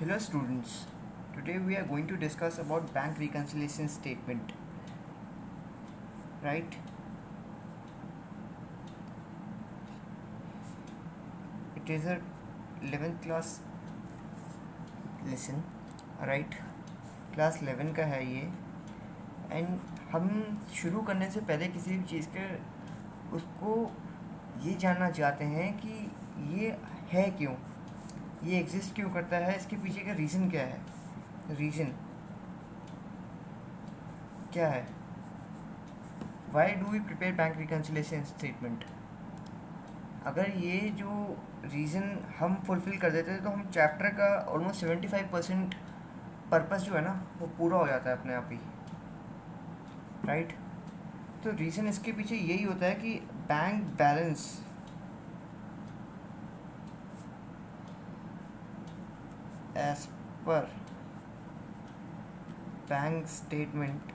Hello students, today we are going to discuss about bank reconciliation statement, right? It is a 11th class lesson, right? Class 11 का है ये and हम शुरू करने से पहले किसी भी चीज़ के उसको ये जानना चाहते हैं कि ये है क्यों, ये एग्जिस्ट क्यों करता है, इसके पीछे का रीज़न क्या है, रीज़न क्या है, why do we prepare bank reconciliation statement. अगर ये जो रीज़न हम फुलफ़िल कर देते हैं तो हम चैप्टर का ऑलमोस्ट 75% पर्पस जो है ना वो पूरा हो जाता है अपने आप ही, राइट। तो रीज़न इसके पीछे यही होता है कि bank balance as per bank statement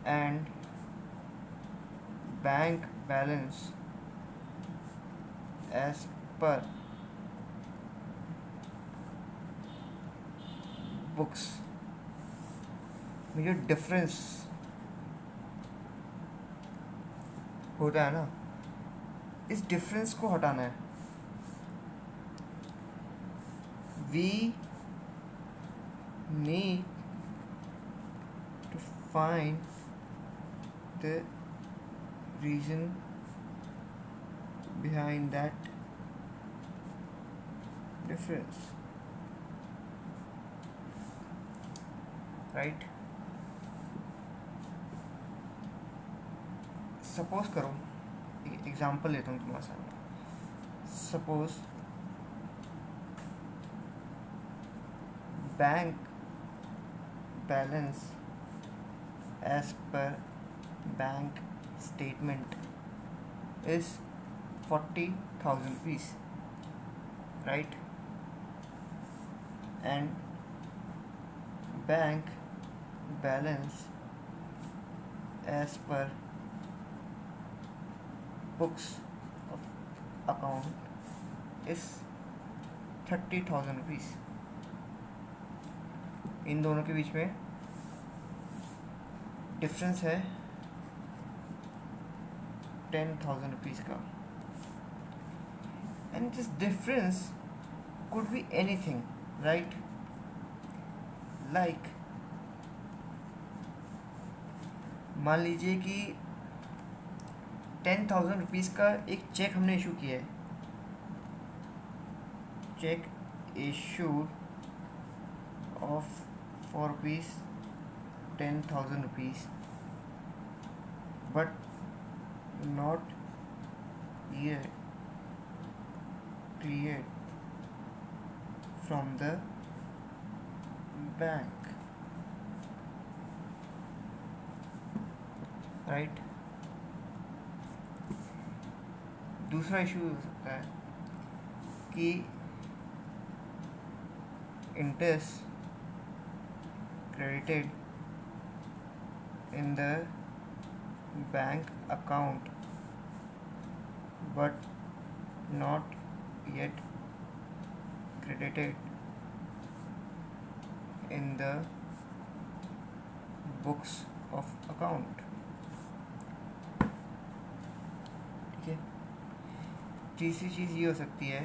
and bank balance as per books में जो डिफरेंस होता है ना, इस डिफरेंस को हटाना है। We need to find the reason behind that difference, right? Suppose करो, एग्जांपल लेता हूँ तुम्हारे सामने। Suppose bank balance as per bank statement is 40,000 rupees, right? And bank balance as per books of account is 30,000 rupees. इन दोनों के बीच में difference है 10,000 rupees का, and this difference could be anything, right? Like मान लीजिए कि 10,000 rupees का एक चेक हमने इशू किया है, check issued of for rupees 10,000 rupees, but not yet cleared from the bank, right? दूसरा इशू हो सकता है कि interest credited in the bank account but not yet credited in the books of account, ठीक है। तीसरी चीज़ ये हो सकती है,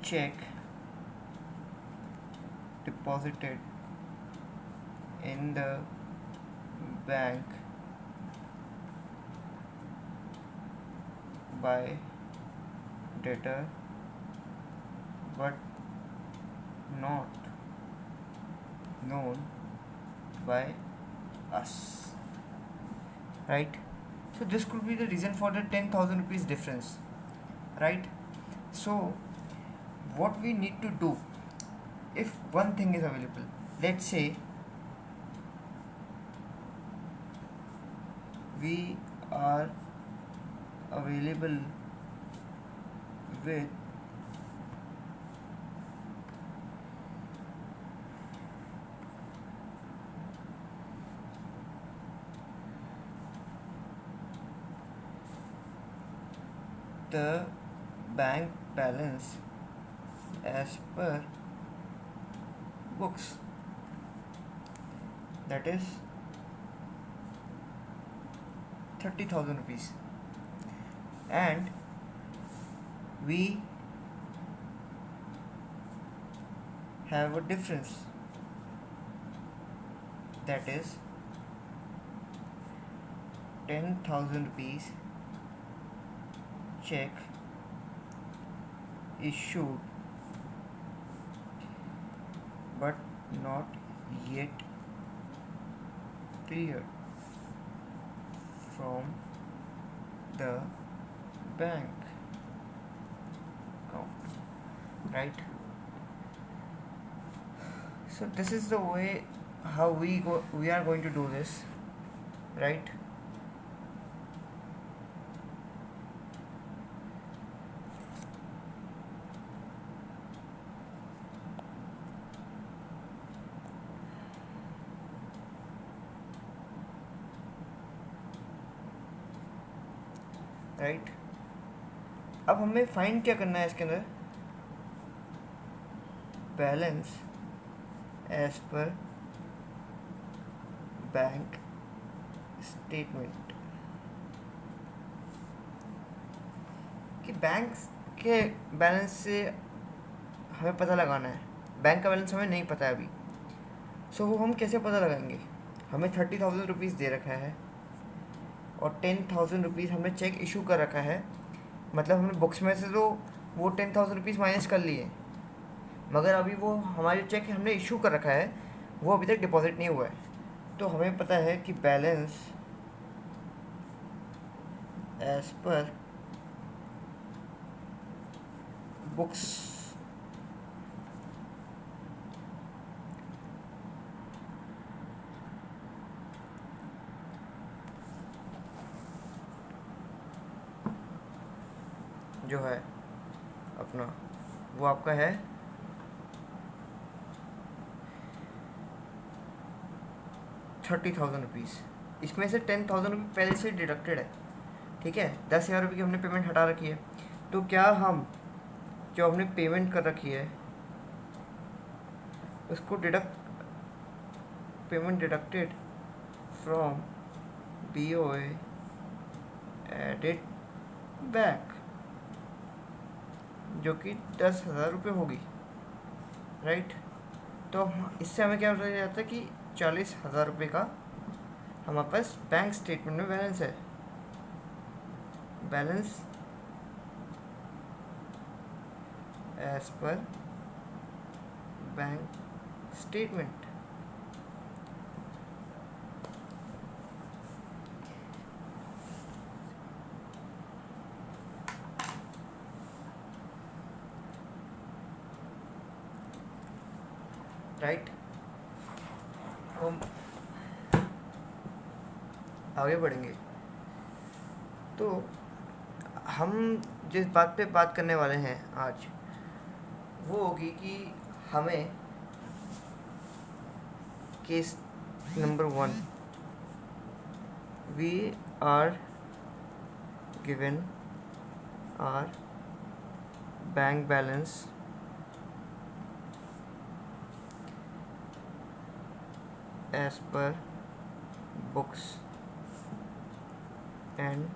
check deposited in the bank by debtor but not known by us, right? So this could be the reason for the 10,000 rupees difference, right? So what we need to do, if one thing is available, let's say we are available with the bank balance as per books, that is 30,000 rupees, and we have a difference, that is 10,000 rupees check issued but not yet cleared from the bank account, right? So this is the way how we are going to do this, right? Right, अब हमें find क्या करना है इसके अंदर, balance as per bank statement, कि bank के balance से हमें पता लगाना है, बैंक का बैलेंस हमें नहीं पता है अभी। सो वो हम कैसे पता लगाएंगे, हमें 30,000 रुपीज़ दे रखा है और 10,000 रुपीज़ हमने चेक इशू कर रखा है, मतलब हमने बुक्स में से तो वो 10,000 रुपीज़ माइनस कर लिए, मगर अभी वो हमारे चेक हमने इशू कर रखा है वो अभी तक डिपॉजिट नहीं हुआ है। तो हमें पता है कि बैलेंस एज पर बुक्स जो है अपना वो आपका है 30,000 रुपीज़। इसमें से 10,000 रुपये पहले से डिडक्टेड है, ठीक है, 10,000 रुपये की हमने पेमेंट हटा रखी है। तो क्या हम जो हमने पेमेंट कर रखी है उसको payment deducted from BOA added back, जो कि 10,000 रुपये होगी, राइट। तो इससे हमें क्या पता जाता है कि 40,000 रुपये का हमारे पास बैंक स्टेटमेंट में बैलेंस है। Balance as per bank statement, right. हम आगे बढ़ेंगे तो हम जिस बात पे बात करने वाले हैं आज वो होगी कि हमें case number 1, we are given our bank balance as per books and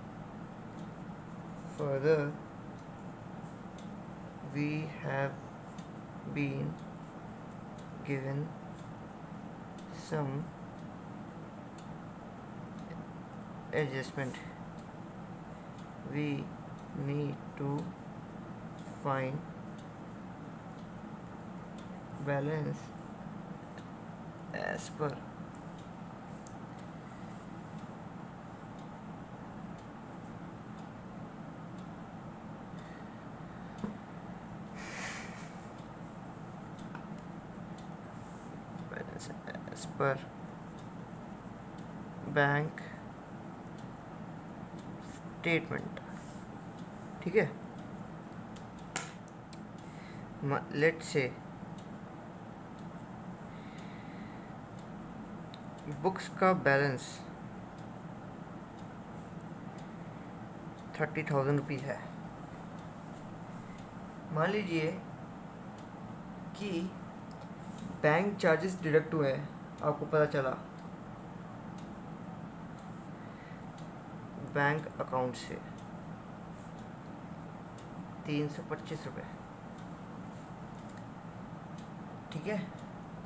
further we have been given some adjustment. We need to find balance as per bank statement, ठीक है। लेट्स से बुक्स का balance 30,000 rupees है, मान लीजिए कि bank charges deduct हुए हैं, आपको पता चला बैंक अकाउंट से 325 रुपये, ठीक है।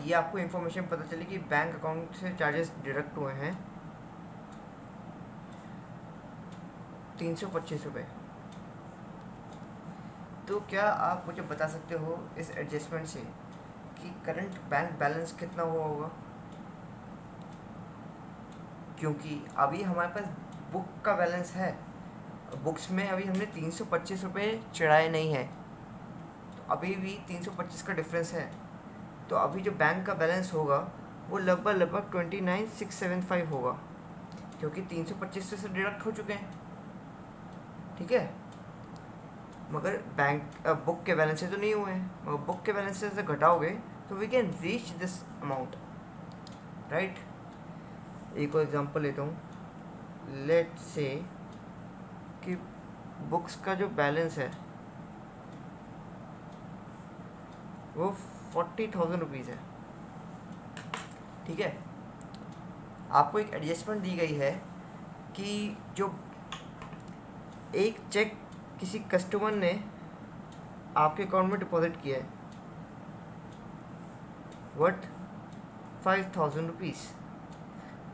ये आपको इन्फॉर्मेशन पता चली कि बैंक अकाउंट से चार्जेस डिडक्ट हुए हैं 325 रुपये। तो क्या आप मुझे बता सकते हो इस एडजस्टमेंट से कि करंट बैंक बैलेंस कितना हुआ होगा? क्योंकि अभी हमारे पास बुक का बैलेंस है, बुक्स में अभी हमने 325 रुपये चढ़ाए नहीं है, तो अभी भी 325 का डिफरेंस है। तो अभी जो बैंक का बैलेंस होगा वो लगभग 29,675 होगा, क्योंकि 325 से डिडक्ट हो चुके हैं, ठीक है। मगर बैंक बुक के बैलेंस से तो नहीं हुए हैं, मगर बुक के बैलेंस से घटाओगे तो we can reach this amount, right. एक और एग्जांपल लेता हूँ। लेट से कि बुक्स का जो बैलेंस है वो 40,000 रुपीज़ है, ठीक है। आपको एक एडजस्टमेंट दी गई है कि जो एक चेक किसी कस्टमर ने आपके अकाउंट में डिपॉजिट किया है वर्थ 5,000 रुपीज़,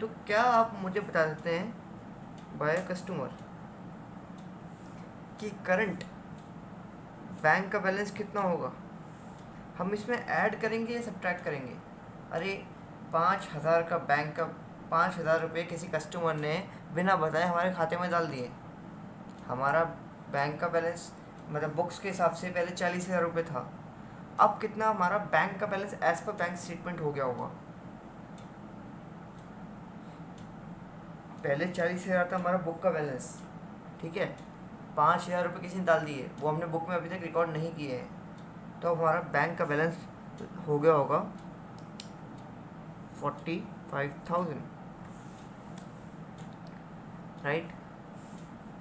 तो क्या आप मुझे बता सकते हैं बाय कस्टमर कि करंट बैंक का बैलेंस कितना होगा? हम इसमें ऐड करेंगे या सब्ट्रैक्ट करेंगे? अरे 5,000 का बैंक का 5,000 रुपये किसी कस्टमर ने बिना बताए हमारे खाते में डाल दिए। हमारा बैंक का बैलेंस मतलब बुक्स के हिसाब से पहले 40,000 रुपये था, अब कितना हमारा बैंक का balance as per bank statement हो गया होगा? पहले 40,000 था हमारा बुक का बैलेंस, ठीक है। 5,000 रुपये किसी ने डाल दिए, वो हमने बुक में अभी तक रिकॉर्ड नहीं किए हैं, तो हमारा बैंक का बैलेंस हो गया होगा 45,000, राइट।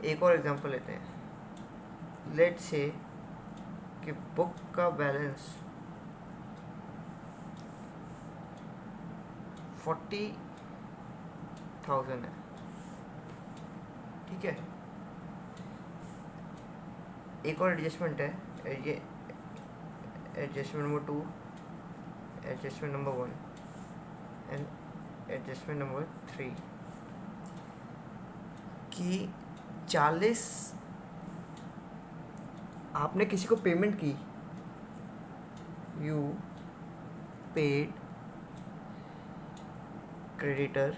एक और एग्जांपल लेते हैं। लेट से कि बुक का बैलेंस 40,000 है, ठीक है। एक और एडजस्टमेंट है, ये adjustment number 2, adjustment number 1 and adjustment number 3 कि 40 आपने किसी को पेमेंट की, यू पेड क्रेडिटर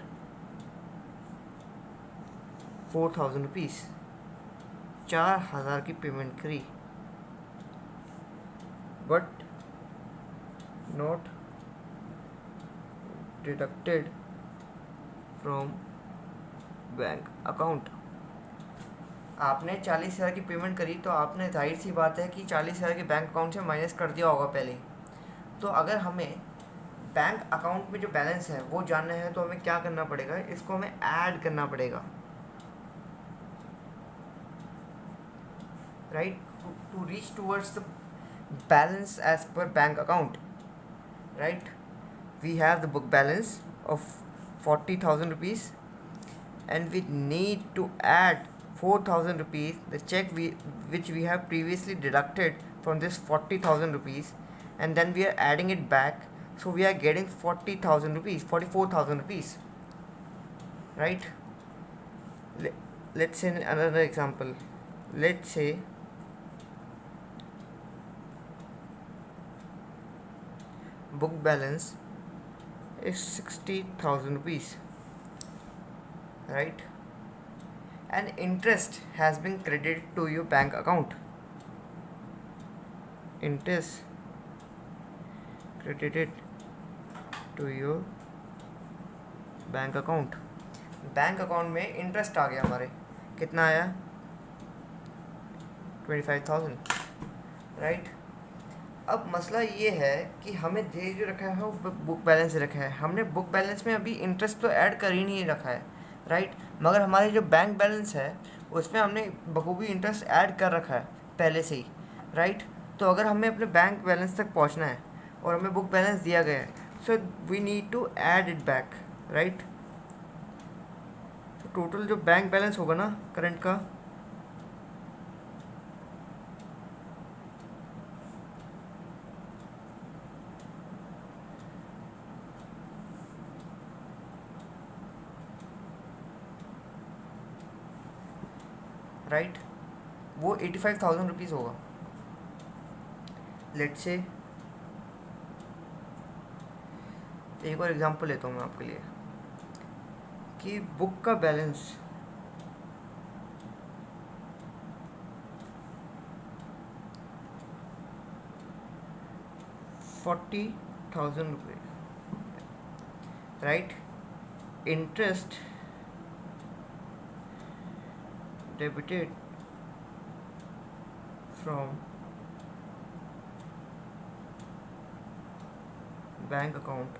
4,000 रुपीज़, 4,000 की पेमेंट करी, but not deducted from bank account. आपने 40,000 की पेमेंट करी तो आपने जाहिर सी बात है कि 40,000 के बैंक अकाउंट से माइनस कर दिया होगा पहले। तो अगर हमें बैंक अकाउंट में जो बैलेंस है वो जानना है तो हमें क्या करना पड़ेगा? इसको हमें ऐड करना पड़ेगा, right, to reach towards the balance as per bank account, right. We have the book balance of 40,000 rupees and we need to add 4,000 rupees, the check which we have previously deducted from this 40,000 rupees, and then we are adding it back, so we are getting 40,000 rupees, 44,000 rupees, right. Let's say another example. Let's say book balance is 60,000 rupees, right, and interest has been credited to your bank account. Interest credited to your bank account. Bank account में interest आ गया हमारे, कितना आया? 25,000, right. अब मसला ये है कि हमें दे जो रखा है वो बुक बैलेंस रखा है, हमने बुक बैलेंस में अभी इंटरेस्ट तो ऐड कर ही नहीं रखा है, राइट। मगर हमारे जो बैंक बैलेंस है उसमें हमने बखूबी इंटरेस्ट ऐड कर रखा है पहले से ही, राइट। तो अगर हमें अपने बैंक बैलेंस तक पहुंचना है और हमें बुक बैलेंस दिया गया है, so we need to add it back, right. तो टोटल जो बैंक बैलेंस होगा ना करंट का, राइट, वो 85,000 रुपीज़ होगा। लेट से एक और एग्जांपल लेता हूँ मैं आपके लिए कि बुक का बैलेंस 40,000 रुपये, right. Interest debited from bank account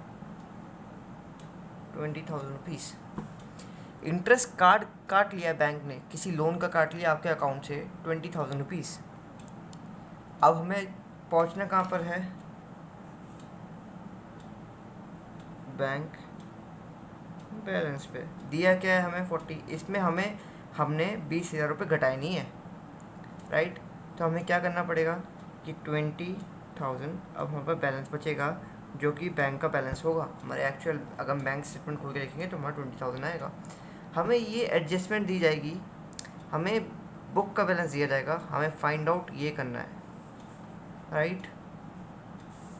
20,000 rupees. Interest काट लिया बैंक ने, किसी लोन का काट लिया आपके अकाउंट से 20,000 रुपीज़। अब हमें पहुंचना कहाँ पर है, बैंक बैलेंस पे। दिया क्या है हमें 40, इसमें हमने 20,000 रुपये घटाए नहीं है, राइट। तो हमें क्या करना पड़ेगा कि 20,000 अब हमारे पास बैलेंस बचेगा, जो कि बैंक का बैलेंस होगा हमारे एक्चुअल। अगर हम बैंक स्टेटमेंट खोल के देखेंगे तो हमारा 20,000 आएगा। हमें ये एडजस्टमेंट दी जाएगी, हमें बुक का बैलेंस दिया जाएगा, हमें फाइंड आउट ये करना है, राइट।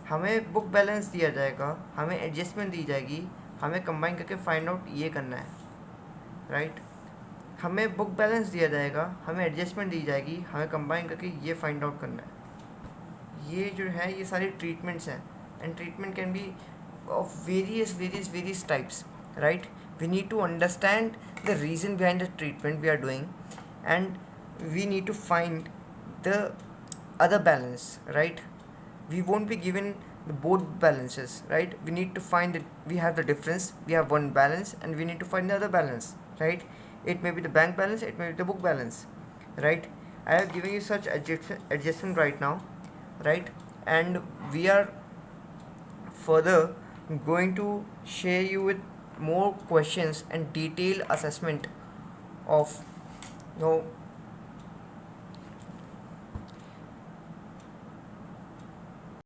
हमें बुक बैलेंस दिया जाएगा, हमें एडजस्टमेंट दी जाएगी, हमें कंबाइन करके फाइंड आउट ये करना है, राइट। हमें बुक बैलेंस दिया जाएगा, हमें एडजस्टमेंट दी जाएगी, हमें कंबाइन करके ये फाइंड आउट करना है। ये जो है ये सारी ट्रीटमेंट्स हैं, and treatment can be of various types, right. We need to understand the reason behind the treatment we are doing, and we need to find the other balance, right? We won't be given the both balances, right? We need to find that we have the difference, we have one balance and we need to find the other balance, right? It may be the bank balance, it may be the book balance, right? I have given you such adjustment right now, right? And we are further going to share you with more questions and detailed assessment of